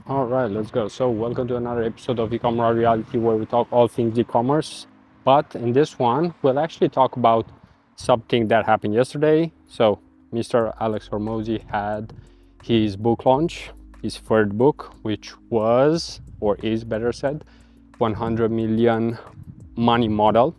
All right, let's go. So, welcome to another episode of eCom Reality where we talk all things e-commerce. But in this one, we'll actually talk about something that happened yesterday. So, Mr. Alex Hormozi had his book launch, his third book, which was, or is better said, 100 million money model.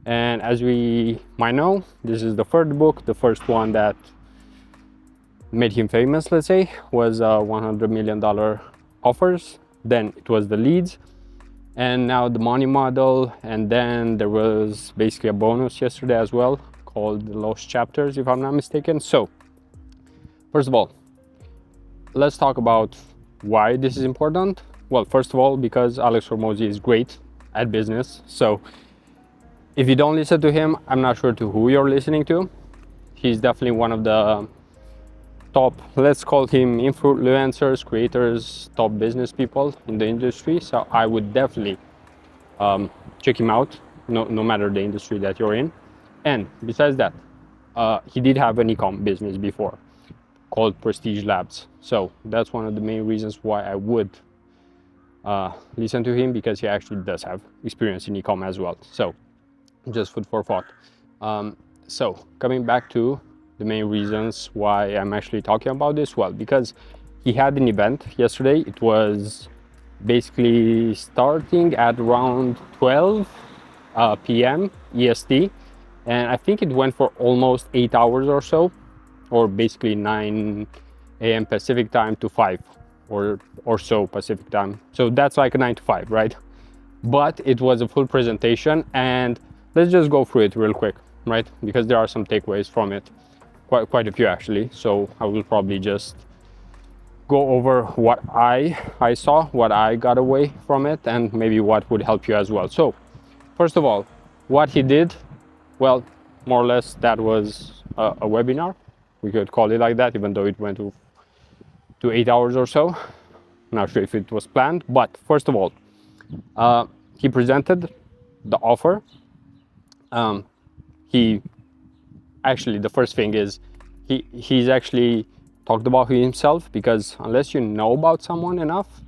And as we might know, this is the third book. The first one that made him famous, let's say, was $100 million offers. Then it was the leads, and now the money model. And then there was basically a bonus yesterday as well called the lost chapters, if I'm not mistaken. So, first of all, let's talk about why this is important. Well, first of all, because Alex Hormozi is great at business. So, if you don't listen to him, I'm not sure to who you're listening to. He's definitely one of the top, let's call him influencers, creators, top business people in the industry. So I would definitely check him out, no matter the industry that you're in. And besides that, he did have an ecom business before called Prestige Labs. So that's one of the main reasons why I would listen to him, because he actually does have experience in ecom as well. So just food for thought. So coming back to the main reasons why I'm actually talking about this, well, because he had an event yesterday. It was basically starting at around 12 p.m. EST, and I think it went for almost 8 hours or so, or basically 9 a.m. Pacific time to 5 or so Pacific time. So that's like a 9 to 5, right? But it was a full presentation, and let's just go through it real quick, right? Because there are some takeaways from it, quite a few actually. So I will probably just go over what I saw, what I got away from it, and maybe what would help you as well. So first of all, what he did, well, more or less that was a webinar. We could call it like that, even though it went to 8 hours or so. Not sure if it was planned, but first of all, he presented the offer. He actually, the first thing is he's actually talked about himself, because unless you know about someone enough,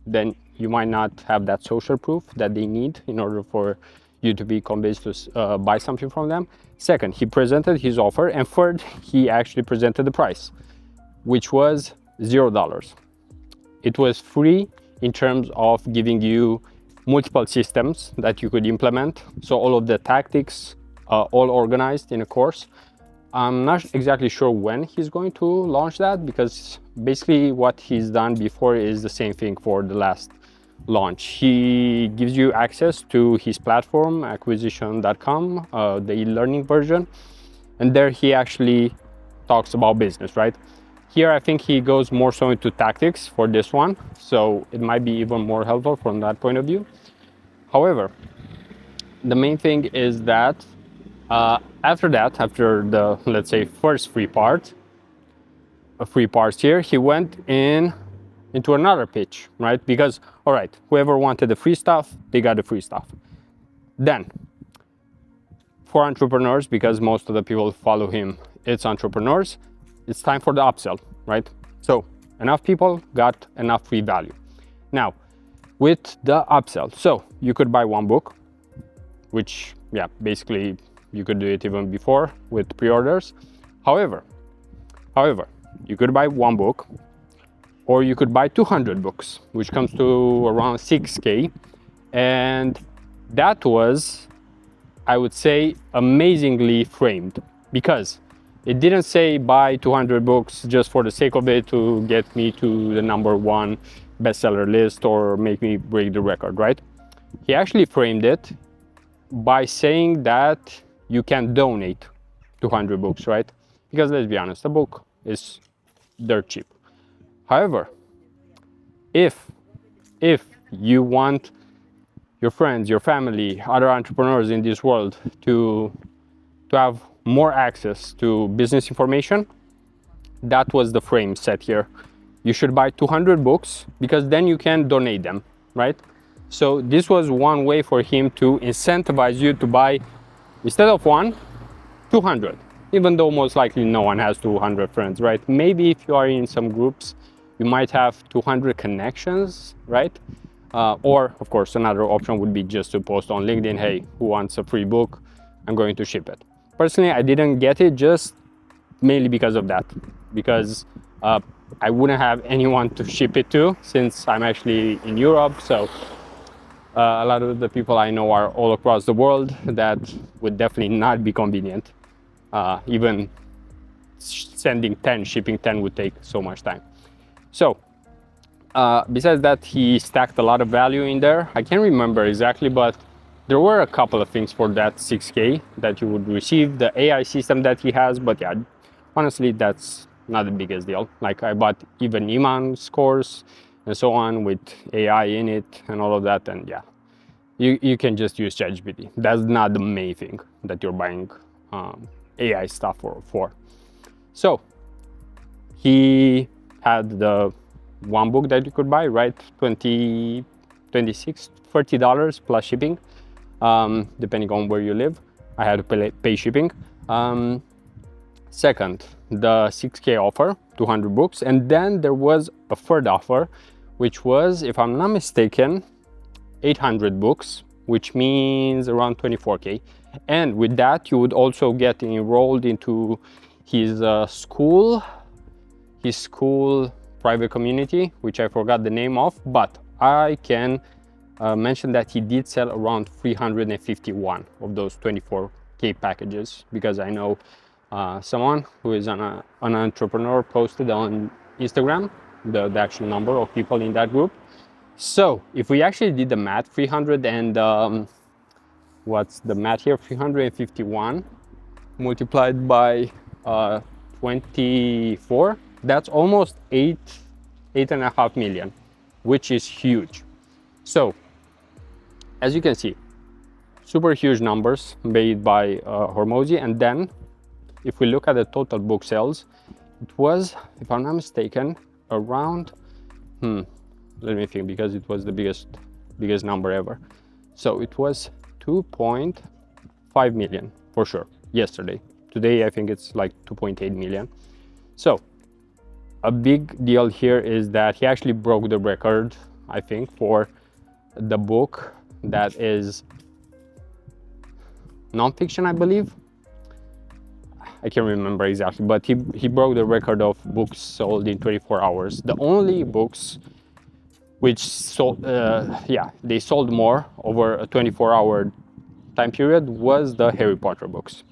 then you might not have that social proof that they need in order for you to be convinced to buy something from them. Second, he presented his offer, and third, he actually presented the price, which was $0. It was free in terms of giving you multiple systems that you could implement. So all of the tactics, all organized in a course. I'm not exactly sure when he's going to launch that, because basically what he's done before is the same thing for the last launch. He gives you access to his platform, acquisition.com, the e-learning version, and there he actually talks about business, right? Here I think he goes more so into tactics for this one, so it might be even more helpful from that point of view. However, the main thing is that after the, let's say, first three parts here, he went into another pitch, right? Because, all right, whoever wanted the free stuff, they got the free stuff. Then, for entrepreneurs, because most of the people who follow him, it's entrepreneurs, it's time for the upsell, right? So enough people got enough free value. Now, with the upsell, so you could buy one book, which, yeah, basically you could do it even before with pre-orders. However, you could buy one book, or you could buy 200 books, which comes to around 6K. And that was, I would say, amazingly framed, because it didn't say buy 200 books just for the sake of it to get me to the #1 bestseller list or make me break the record, right? He actually framed it by saying that you can donate 200 books, right? Because let's be honest, a book is dirt cheap. However, if you want your friends, your family, other entrepreneurs in this world to have more access to business information, that was the frame set here. You should buy 200 books, because then you can donate them, right? So this was one way for him to incentivize you to buy, instead of one, 200, even though most likely no one has 200 friends, right? Maybe if you are in some groups, you might have 200 connections, right? Or of course, another option would be just to post on LinkedIn, hey, who wants a free book? I'm going to ship it. Personally, I didn't get it just mainly because of that, because I wouldn't have anyone to ship it to since I'm actually in Europe. So a lot of the people I know are all across the world. That would definitely not be convenient. Even sending 10, shipping 10 would take so much time. So besides that, he stacked a lot of value in there. I can't remember exactly, but there were a couple of things for that 6K that you would receive. The AI system that he has, but yeah, honestly, that's not the biggest deal. Like I bought even Iman's course and so on with AI in it and all of that. And yeah, you can just use ChatGPT. That's not the main thing that you're buying AI stuff for. So he had the one book that you could buy, right? $26, $30 plus shipping, depending on where you live. I had to pay shipping. Second, the 6K offer, 200 books. And then there was a third offer, which was, if I'm not mistaken, 800 books, which means around 24K. And with that, you would also get enrolled into his school private community, which I forgot the name of, but I can mention that he did sell around 351 of those 24K packages, because I know someone who is an entrepreneur posted on Instagram the actual number of people in that group. So if we actually did the math, 300 and what's the math here? 351 multiplied by 24, that's almost 8.5 million, which is huge. So as you can see, super huge numbers made by Hormozi. And then if we look at the total book sales, it was, if I'm not mistaken, around let me think, because it was the biggest number ever. So it was 2.5 million for sure yesterday. Today I think it's like 2.8 million. So a big deal here is that he actually broke the record, I think, for the book that is non-fiction, I believe. I can't remember exactly, but he broke the record of books sold in 24 hours. The only books which sold, they sold more over a 24-hour time period was the Harry Potter books.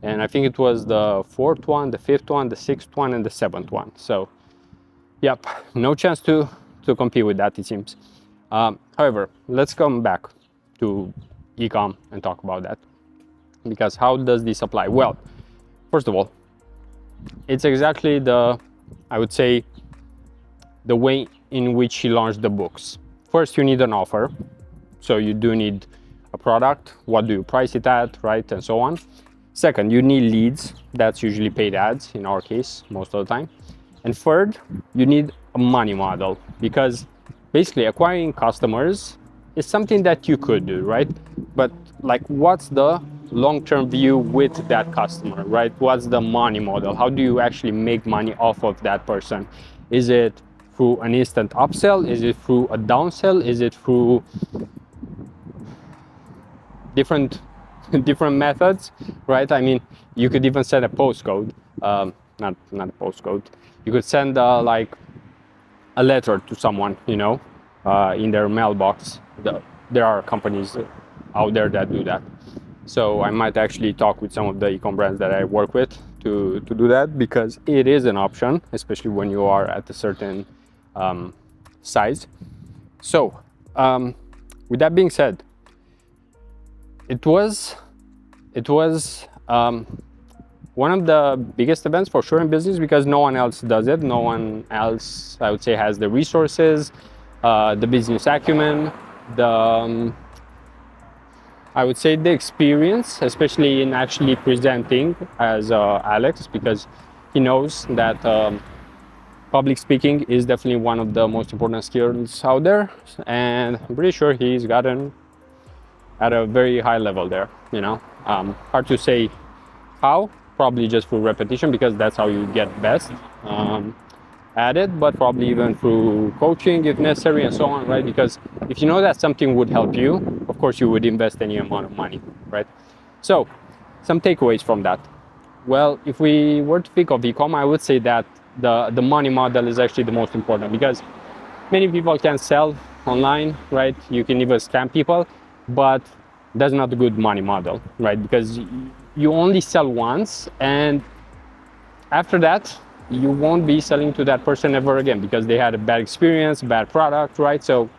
And I think it was the 4th one, the 5th one, the 6th one, and the 7th one. So, yep, no chance to compete with that, it seems. However, let's come back to eCom and talk about that. Because how does this apply? Well, first of all, it's exactly I would say, the way in which he launched the books. First, you need an offer. So you do need a product. What do you price it at, right? And so on. Second, you need leads. That's usually paid ads in our case, most of the time. And third, you need a money model, because basically acquiring customers is something that you could do, right? But like, what's the long-term view with that customer, right? What's the money model? How do you actually make money off of that person? Is it through an instant upsell? Is it through a downsell? Is it through different methods, right? I mean, you could even send a postcode, not a postcode. You could send like a letter to someone, you know, in their mailbox. There are companies out there that do that. So I might actually talk with some of the ecom brands that I work with to do that, because it is an option, especially when you are at a certain size. So with that being said, it was one of the biggest events for sure in business, because no one else does it. No one else, I would say, has the resources, the business acumen, I would say the experience, especially in actually presenting as Alex, because he knows that public speaking is definitely one of the most important skills out there, and I'm pretty sure he's gotten at a very high level there, you know. Hard to say how, probably just through repetition, because that's how you get best added, but probably even through coaching if necessary and so on, right? Because if you know that something would help you, of course you would invest any amount of money, right? So some takeaways from that. Well, if we were to think of eCom, I would say that the money model is actually the most important, because many people can sell online, right? You can even scam people, but that's not a good money model, right? Because you only sell once, and after that, you won't be selling to that person ever again because they had a bad experience, bad product, right? So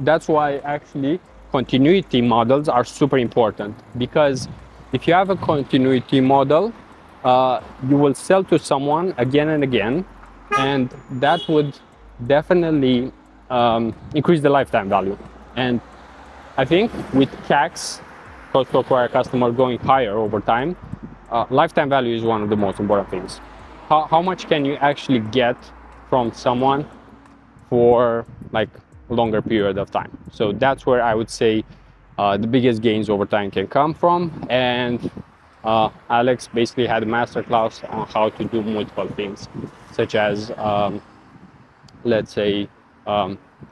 that's why actually continuity models are super important, because if you have a continuity model, you will sell to someone again and again, and that would definitely increase the lifetime value. And I think with CACs, cost to acquire customer, going higher over time, lifetime value is one of the most important things. How much can you actually get from someone for like a longer period of time? So that's where I would say the biggest gains over time can come from. And Alex basically had a masterclass on how to do multiple things, such as let's say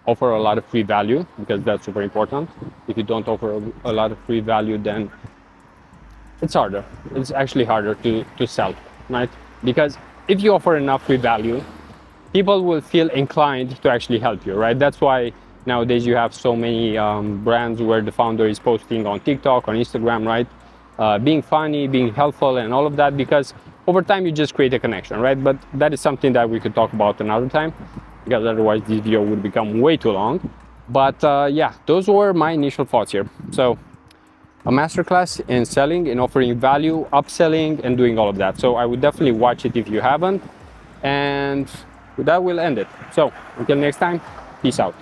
offer a lot of free value, because that's super important. If you don't offer a lot of free value, then it's harder. It's actually harder to sell, right? Because if you offer enough free value, people will feel inclined to actually help you, right? That's why nowadays you have so many brands where the founder is posting on TikTok, on Instagram, right? Being funny, being helpful, and all of that, because over time you just create a connection, right? But that is something that we could talk about another time, because otherwise this video would become way too long. But yeah, those were my initial thoughts here. So a masterclass in selling, in offering value, upselling, and doing all of that. So I would definitely watch it if you haven't. And with that, we'll end it. So until next time, peace out.